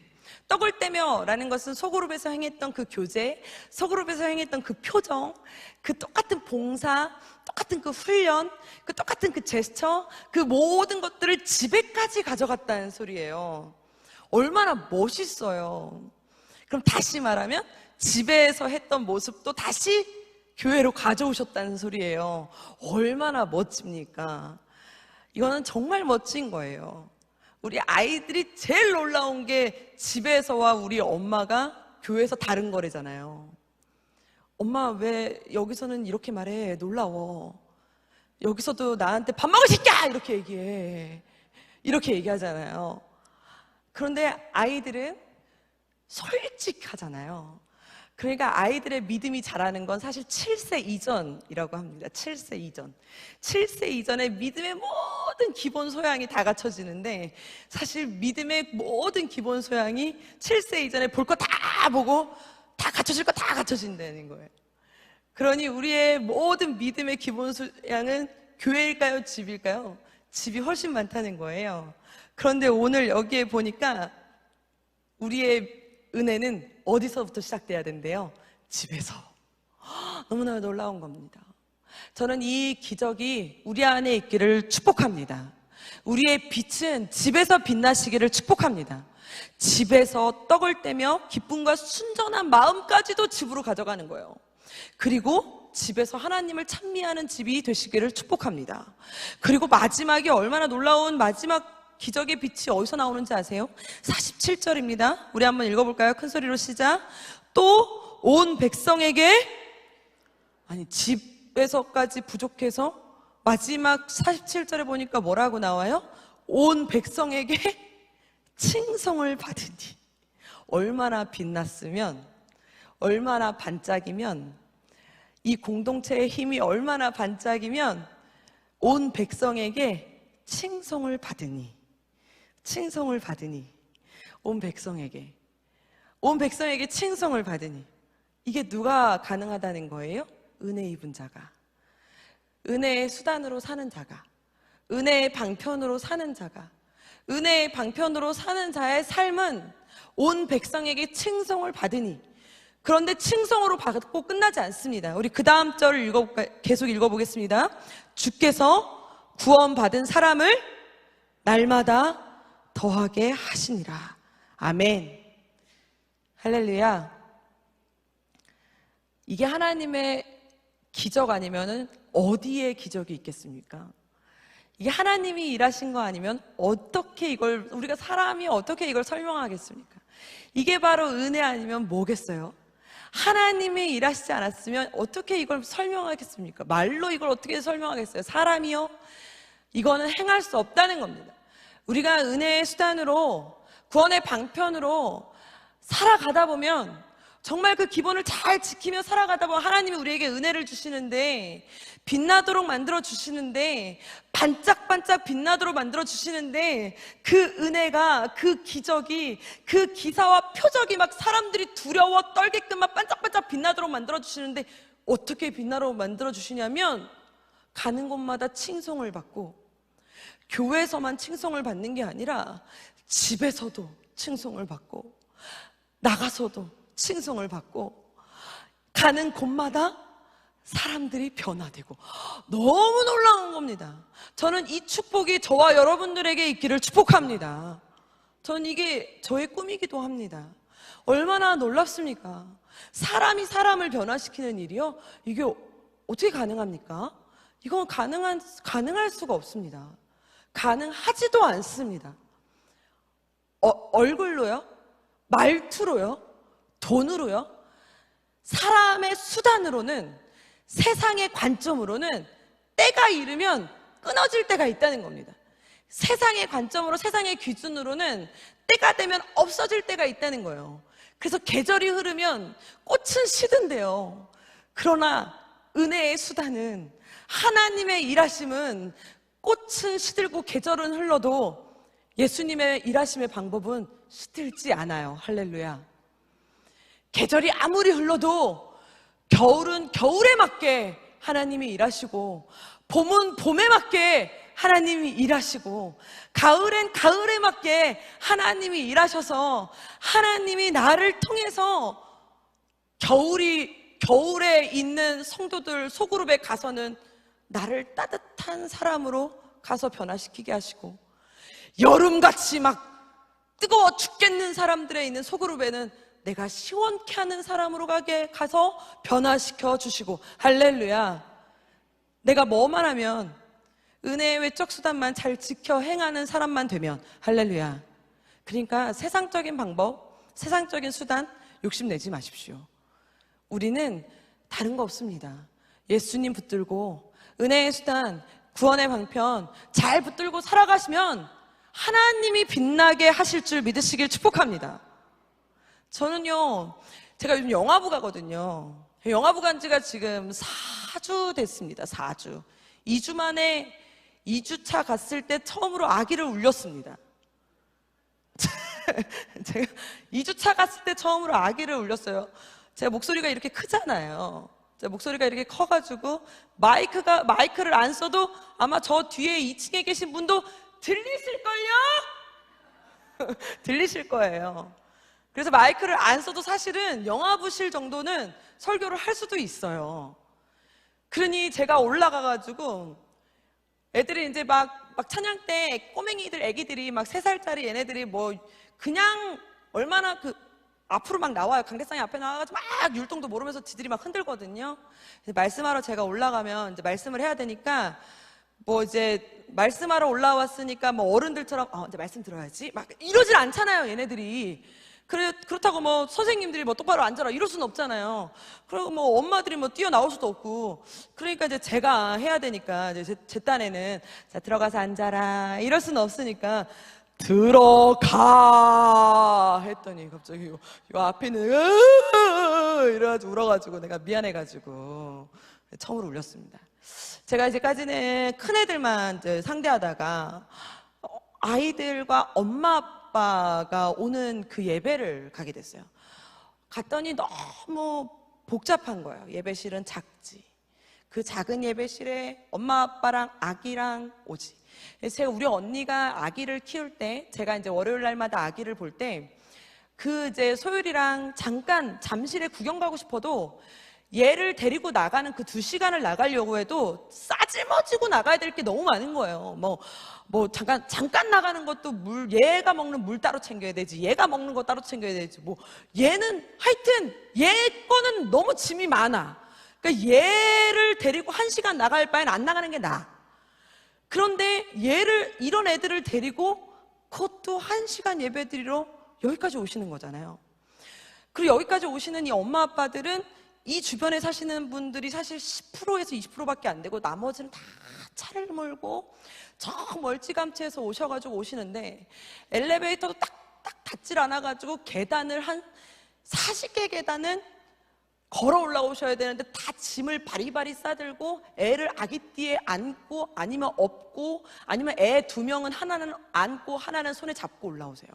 떡을 떼며 라는 것은 소그룹에서 행했던 그 교제, 소그룹에서 행했던 그 표정, 그 똑같은 봉사, 똑같은 그 훈련, 그 똑같은 그 제스처, 그 모든 것들을 집에까지 가져갔다는 소리예요. 얼마나 멋있어요. 그럼 다시 말하면 집에서 했던 모습도 다시 교회로 가져오셨다는 소리예요. 얼마나 멋집니까? 이거는 정말 멋진 거예요. 우리 아이들이 제일 놀라운 게 집에서와 우리 엄마가 교회에서 다른 거래잖아요. 엄마 왜 여기서는 이렇게 말해? 놀라워. 여기서도 나한테 밥 먹을 새끼야! 이렇게 얘기해. 이렇게 얘기하잖아요. 그런데 아이들은 솔직하잖아요. 그러니까 아이들의 믿음이 자라는 건 사실 7세 이전이라고 합니다. 7세 이전. 7세 이전에 믿음의 모든 기본 소양이 다 갖춰지는데, 사실 믿음의 모든 기본 소양이 7세 이전에 볼 거 다 보고 다 갖춰질 거 다 갖춰진다는 거예요. 그러니 우리의 모든 믿음의 기본 소양은 교회일까요? 집일까요? 집이 훨씬 많다는 거예요. 그런데 오늘 여기에 보니까 우리의 은혜는 어디서부터 시작돼야 된대요? 집에서. 너무나 놀라운 겁니다. 저는 이 기적이 우리 안에 있기를 축복합니다. 우리의 빛은 집에서 빛나시기를 축복합니다. 집에서 떡을 떼며 기쁨과 순전한 마음까지도 집으로 가져가는 거예요. 그리고 집에서 하나님을 찬미하는 집이 되시기를 축복합니다. 그리고 마지막에 얼마나 놀라운 마지막 기적의 빛이 어디서 나오는지 아세요? 47절입니다. 우리 한번 읽어볼까요? 큰 소리로 시작. 또 온 백성에게, 아니 집에서까지 부족해서 마지막 47절에 보니까 뭐라고 나와요? 온 백성에게 칭송을 받으니. 얼마나 빛났으면, 얼마나 반짝이면, 이 공동체의 힘이 얼마나 반짝이면 온 백성에게 칭송을 받으니. 칭송을 받으니. 온 백성에게 칭송을 받으니. 이게 누가 가능하다는 거예요? 은혜 입은 자가, 은혜의 수단으로 사는 자가, 은혜의 방편으로 사는 자가, 은혜의 방편으로 사는 자의 삶은 온 백성에게 칭송을 받으니. 그런데 칭송으로 받고 끝나지 않습니다. 우리 그 다음 절을 계속 읽어보겠습니다. 주께서 구원받은 사람을 날마다 더하게 하시니라. 아멘. 할렐루야. 이게 하나님의 기적 아니면은 어디에 기적이 있겠습니까? 이게 하나님이 일하신 거 아니면 어떻게 이걸, 우리가 사람이 어떻게 이걸 설명하겠습니까? 이게 바로 은혜 아니면 뭐겠어요? 하나님이 일하시지 않았으면 어떻게 이걸 설명하겠습니까? 말로 이걸 어떻게 설명하겠어요? 사람이요? 이거는 행할 수 없다는 겁니다. 우리가 은혜의 수단으로, 구원의 방편으로 살아가다 보면, 정말 그 기본을 잘 지키며 살아가다 보면 하나님이 우리에게 은혜를 주시는데, 빛나도록 만들어 주시는데, 반짝반짝 빛나도록 만들어 주시는데, 그 은혜가, 그 기적이, 그 기사와 표적이 막 사람들이 두려워 떨게끔 막 반짝반짝 빛나도록 만들어 주시는데, 어떻게 빛나도록 만들어 주시냐면, 가는 곳마다 칭송을 받고, 교회에서만 칭송을 받는 게 아니라 집에서도 칭송을 받고, 나가서도 칭송을 받고, 가는 곳마다 사람들이 변화되고, 너무 놀라운 겁니다. 저는 이 축복이 저와 여러분들에게 있기를 축복합니다. 저는 이게 저의 꿈이기도 합니다. 얼마나 놀랍습니까? 사람이 사람을 변화시키는 일이요? 이게 어떻게 가능합니까? 이건 가능할 수가 없습니다. 가능하지도 않습니다. 얼굴로요? 말투로요? 돈으로요? 사람의 수단으로는, 세상의 관점으로는 때가 이르면 끊어질 때가 있다는 겁니다. 세상의 관점으로, 세상의 기준으로는 때가 되면 없어질 때가 있다는 거예요. 그래서 계절이 흐르면 꽃은 시든대요. 그러나 은혜의 수단은, 하나님의 일하심은 꽃은 시들고 계절은 흘러도 예수님의 일하심의 방법은 시들지 않아요. 할렐루야. 계절이 아무리 흘러도 겨울은 겨울에 맞게 하나님이 일하시고, 봄은 봄에 맞게 하나님이 일하시고, 가을엔 가을에 맞게 하나님이 일하셔서, 하나님이 나를 통해서 겨울에 있는 성도들 소그룹에 가서는 나를 따뜻한 사람으로 가서 변화시키게 하시고, 여름같이 막 뜨거워 죽겠는 사람들에 있는 소그룹에는 내가 시원케 하는 사람으로 가서 변화시켜 주시고, 할렐루야. 내가 뭐만 하면, 은혜의 외적 수단만 잘 지켜 행하는 사람만 되면 할렐루야. 그러니까 세상적인 방법, 세상적인 수단 욕심내지 마십시오. 우리는 다른 거 없습니다. 예수님 붙들고 은혜의 수단, 구원의 방편 잘 붙들고 살아가시면 하나님이 빛나게 하실 줄 믿으시길 축복합니다. 저는요, 제가 요즘 영화부 가거든요. 영화부 간 지가 지금 4주 됐습니다. 4주. 2주 만에 2주차 갔을 때 처음으로 아기를 울렸습니다. 제가 2주차 갔을 때 처음으로 아기를 울렸어요. 제가 목소리가 이렇게 크잖아요. 제 목소리가 이렇게 커가지고 마이크를 안 써도 아마 저 뒤에 2층에 계신 분도 들리실걸요? 들리실 거예요. 그래서 마이크를 안 써도 사실은 영화부실 정도는 설교를 할 수도 있어요. 그러니 제가 올라가가지고 애들이 이제 막 찬양 때 꼬맹이들, 애기들이 막 3살짜리 얘네들이 뭐 그냥 얼마나 앞으로 막 나와요. 강대상이 앞에 나와가지고 막 율동도 모르면서 지들이 막 흔들거든요. 말씀하러 제가 올라가면 이제 말씀을 해야 되니까 뭐 이제 말씀하러 올라왔으니까 뭐 어른들처럼 이제 말씀 들어야지 막 이러질 않잖아요, 얘네들이. 그렇다고 뭐 선생님들이 뭐 똑바로 앉아라 이럴 수는 없잖아요. 그리고 뭐 엄마들이 뭐 뛰어나올 수도 없고. 그러니까 이제 제가 해야 되니까 이제 제 딴에는 자, 들어가서 앉아라 이럴 수는 없으니까 들어가 했더니 갑자기 요 앞에는 이래가지고 울어가지고 내가 미안해가지고 처음으로 울렸습니다. 제가 이제까지는 큰 애들만 이제 상대하다가 아이들과 엄마 아빠가 오는 그 예배를 가게 됐어요. 갔더니 너무 복잡한 거예요. 예배실은 작지. 그 작은 예배실에 엄마 아빠랑 아기랑 오지. 제가 우리 언니가 아기를 키울 때, 제가 이제 월요일 날마다 아기를 볼 때, 이제 소율이랑 잠깐 잠실에 구경 가고 싶어도 얘를 데리고 나가는 그 2시간을 나가려고 해도 싸질머지고 나가야 될 게 너무 많은 거예요. 뭐 잠깐 나가는 것도 얘가 먹는 물 따로 챙겨야 되지, 얘가 먹는 거 따로 챙겨야 되지, 얘는 하여튼 얘 거는 너무 짐이 많아. 그러니까 얘를 데리고 1시간 나갈 바엔 안 나가는 게 나아. 그런데 이런 애들을 데리고 그것도 1시간 예배드리러 여기까지 오시는 거잖아요. 그리고 여기까지 오시는 이 엄마 아빠들은 이 주변에 사시는 분들이 사실 10%에서 20%밖에 안 되고 나머지는 다 차를 몰고 저 멀찌감치해서 오셔가지고 오시는데 엘리베이터도 딱딱 닿질 않아가지고 계단을 한 40개 계단은 걸어 올라오셔야 되는데 다 짐을 바리바리 싸들고 애를 아기띠에 안고 아니면 업고 아니면 애 2명은 하나는 안고 하나는 손에 잡고 올라오세요.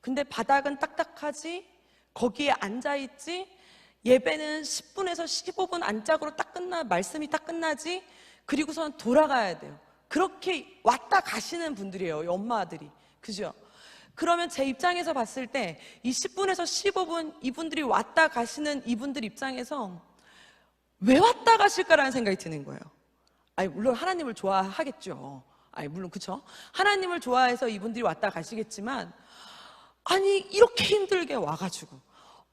근데 바닥은 딱딱하지, 거기에 앉아있지, 예배는 10분에서 15분 안짝으로 말씀이 딱 끝나지, 그리고선 돌아가야 돼요. 그렇게 왔다 가시는 분들이에요, 이 엄마들이. 그죠? 그러면 제 입장에서 봤을 때 이 10분에서 15분 이분들이 왔다 가시는 이분들 입장에서 왜 왔다 가실까라는 생각이 드는 거예요. 물론 하나님을 좋아하겠죠. 물론 그쵸? 하나님을 좋아해서 이분들이 왔다 가시겠지만 이렇게 힘들게 와가지고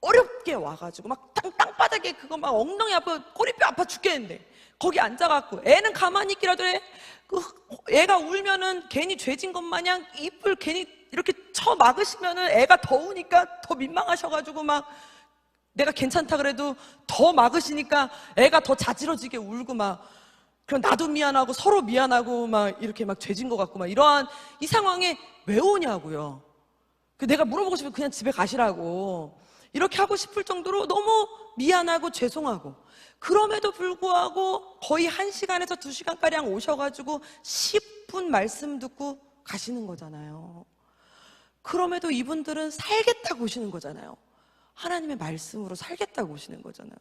어렵게 와가지고 막 땅바닥에 그거 막 엉덩이 아파 꼬리뼈 아파 죽겠는데 거기 앉아갖고 애는 가만히 있기라도 해. 애가 울면은 괜히 죄진 것 마냥 입을 괜히 이렇게 쳐 막으시면은 애가 더우니까 더 민망하셔가지고 막 내가 괜찮다 그래도 더 막으시니까 애가 더 자지러지게 울고 막 그럼 나도 미안하고 서로 미안하고 막 이렇게 막 죄진 것 같고 막 이러한 이 상황에 왜 오냐고요. 내가 물어보고 싶으면 그냥 집에 가시라고 이렇게 하고 싶을 정도로 너무 미안하고 죄송하고 그럼에도 불구하고 거의 1시간에서 2시간가량 오셔가지고 10분 말씀 듣고 가시는 거잖아요. 그럼에도 이분들은 살겠다고 오시는 거잖아요. 하나님의 말씀으로 살겠다고 오시는 거잖아요.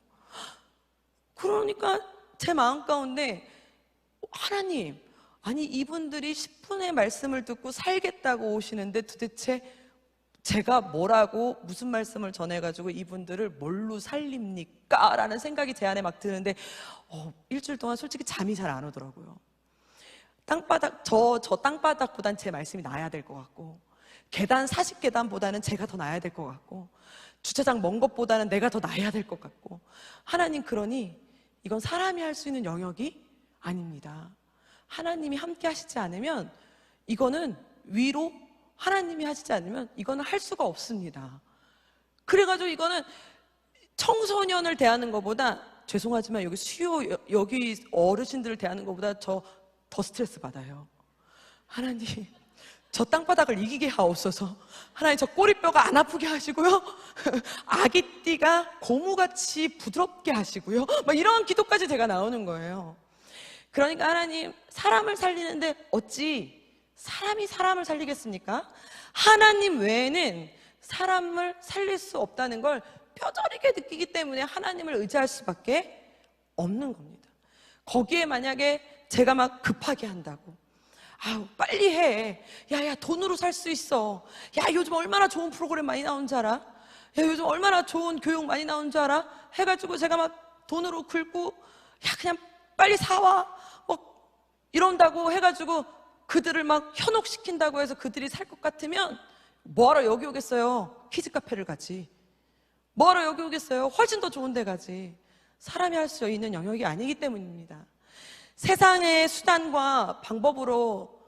그러니까 제 마음 가운데 하나님, 이분들이 10분의 말씀을 듣고 살겠다고 오시는데 도대체 제가 뭐라고 무슨 말씀을 전해가지고 이분들을 뭘로 살립니까? 라는 생각이 제 안에 막 드는데 일주일 동안 솔직히 잠이 잘 안 오더라고요. 저 땅바닥보단 제 말씀이 나아야 될 것 같고 계단 40계단보다는 제가 더 나아야 될 것 같고 주차장 먼 것보다는 내가 더 나아야 될 것 같고 하나님, 그러니 이건 사람이 할 수 있는 영역이 아닙니다. 하나님이 함께 하시지 않으면 이거는 위로 하나님이 하시지 않으면 이거는 할 수가 없습니다. 그래가지고 이거는 청소년을 대하는 것보다, 죄송하지만 여기 여기 어르신들을 대하는 것보다 저 더 스트레스 받아요. 하나님, 저 땅바닥을 이기게 하옵소서. 하나님, 저 꼬리뼈가 안 아프게 하시고요. 아기띠가 고무같이 부드럽게 하시고요. 막 이런 기도까지 제가 나오는 거예요. 그러니까 하나님, 사람을 살리는데 어찌 사람이 사람을 살리겠습니까? 하나님 외에는 사람을 살릴 수 없다는 걸 뼈저리게 느끼기 때문에 하나님을 의지할 수밖에 없는 겁니다. 거기에 만약에 제가 막 급하게 한다고, 아우 빨리 해, 야야 돈으로 살 수 있어, 야 요즘 얼마나 좋은 프로그램 많이 나온 줄 알아, 야 요즘 얼마나 좋은 교육 많이 나온 줄 알아 해가지고 제가 막 돈으로 긁고, 야 그냥 빨리 사와 이런다고 해가지고 그들을 막 현혹시킨다고 해서 그들이 살 것 같으면 뭐하러 여기 오겠어요? 키즈 카페를 가지. 뭐하러 여기 오겠어요? 훨씬 더 좋은 데 가지. 사람이 할 수 있는 영역이 아니기 때문입니다. 세상의 수단과 방법으로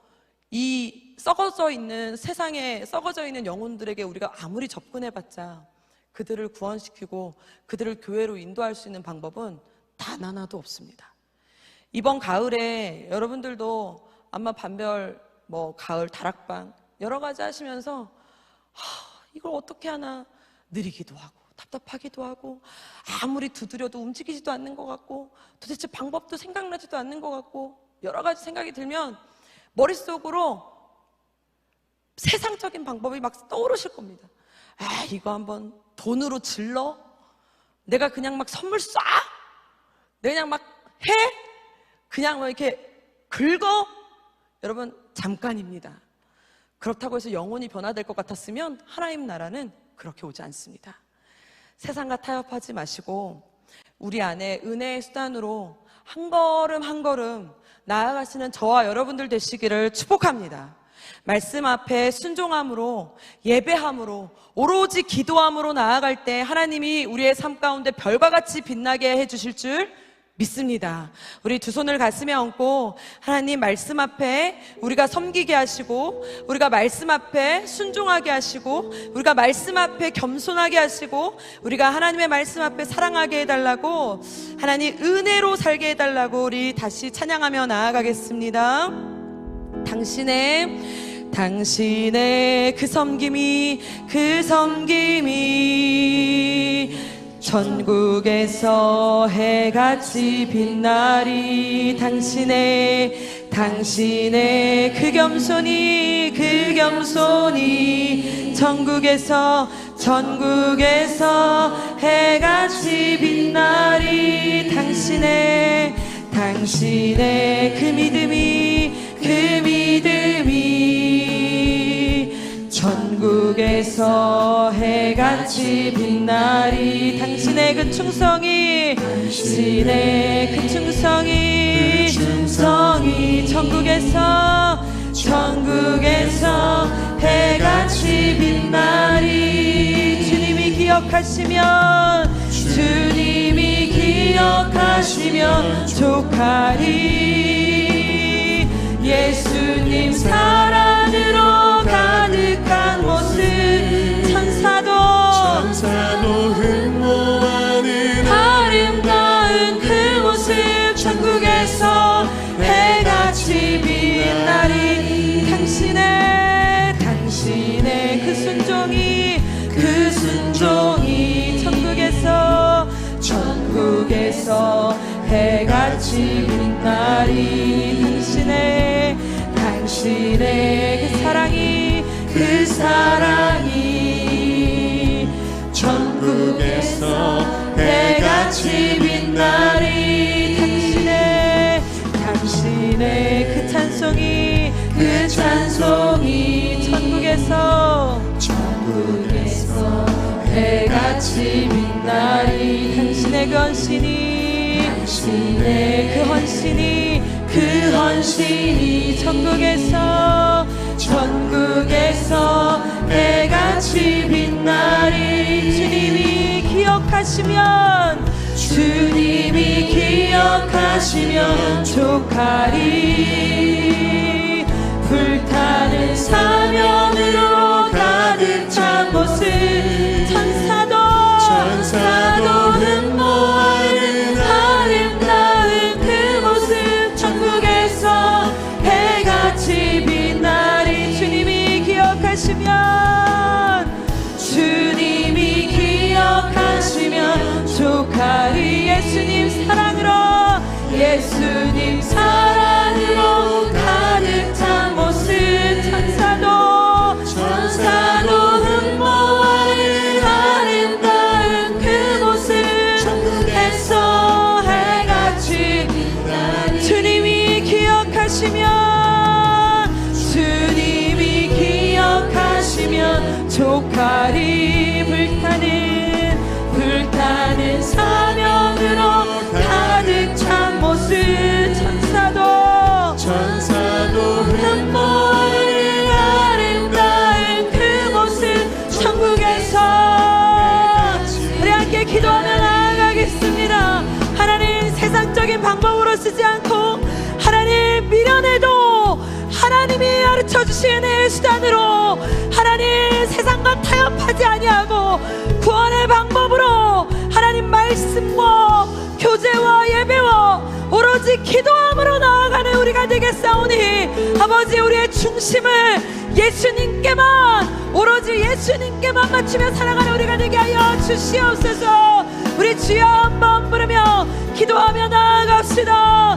이 세상에 썩어져 있는 영혼들에게 우리가 아무리 접근해봤자 그들을 구원시키고 그들을 교회로 인도할 수 있는 방법은 단 하나도 없습니다. 이번 가을에 여러분들도 아마 반별, 가을 다락방 여러 가지 하시면서 이걸 어떻게 하나 느리기도 하고 답답하기도 하고 아무리 두드려도 움직이지도 않는 것 같고 도대체 방법도 생각나지도 않는 것 같고 여러 가지 생각이 들면 머릿속으로 세상적인 방법이 막 떠오르실 겁니다. 이거 한번 돈으로 질러? 내가 그냥 막 선물 쏴? 내가 그냥 막 해? 그냥 이렇게 긁어? 여러분, 잠깐입니다. 그렇다고 해서 영혼이 변화될 것 같았으면 하나님 나라는 그렇게 오지 않습니다. 세상과 타협하지 마시고 우리 안에 은혜의 수단으로 한 걸음 한 걸음 나아가시는 저와 여러분들 되시기를 축복합니다. 말씀 앞에 순종함으로, 예배함으로, 오로지 기도함으로 나아갈 때 하나님이 우리의 삶 가운데 별과 같이 빛나게 해주실 줄 믿습니다. 우리 두 손을 가슴에 얹고 하나님 말씀 앞에 우리가 섬기게 하시고, 우리가 말씀 앞에 순종하게 하시고, 우리가 말씀 앞에 겸손하게 하시고, 우리가 하나님의 말씀 앞에 사랑하게 해달라고, 하나님 은혜로 살게 해달라고 우리 다시 찬양하며 나아가겠습니다. 당신의 그 섬김이 전국에서 해같이 빛나리. 당신의 그 겸손이 전국에서 해같이 빛나리. 당신의 그 믿음이 전국에서 해같이 빛나리. 당신의 그 충성이 전국에서 해같이 빛나리. 주님이 기억하시면 족하리. 예수님 사랑으로 가득한 모습, 천사도 흠모하는 아름다운 그 모습, 전국에서 해같이 빛나리. 당신의 그 순종이 전국에서 해같이 빛나리. 당신의 그 사랑이 전국에서 해같이 빛나리. 당신의 그 찬송이 전국에서 해같이 빛나리. 당신의 그 헌신이 전국에서 해같이 빛나리. 주님이 기억하시면 주님이 기억하시면 족하리. 불타는 사명으로 가득 찬 모습, 천사도 흠모하는 아름다운 그 모습, 천국에서 해같이 빛나리. 주님이 기억하시면 족하리. 예수님 사랑으로 가득 찬 모습, 천사도 흠모하는 아름다운 그 모습, 천국에서 해같이 빛나리. 주님이 기억하시면 족하리. 불타는 사명으로 가득 찬 모습, 천사도 흠모하는 아름다운 그 모습, 천국에서. 우리 함께 기도하며 나아가겠습니다. 하나님, 세상적인 방법으로 쓰지 않고 하나님 미련에도 하나님이 가르쳐 주시는 수단으로, 하나님 세상과 타협하지 아니하고 구원의 방법으로 하나님 말씀과 교제와 예배와 오로지 기도함으로 나아가는 우리가 되겠사오니, 아버지, 우리의 중심을 예수님께만, 오로지 예수님께만 맞추며 살아가는 우리가 되게 하여 주시옵소서. 우리 주여 한번 부르며 기도하며 나아갑시다.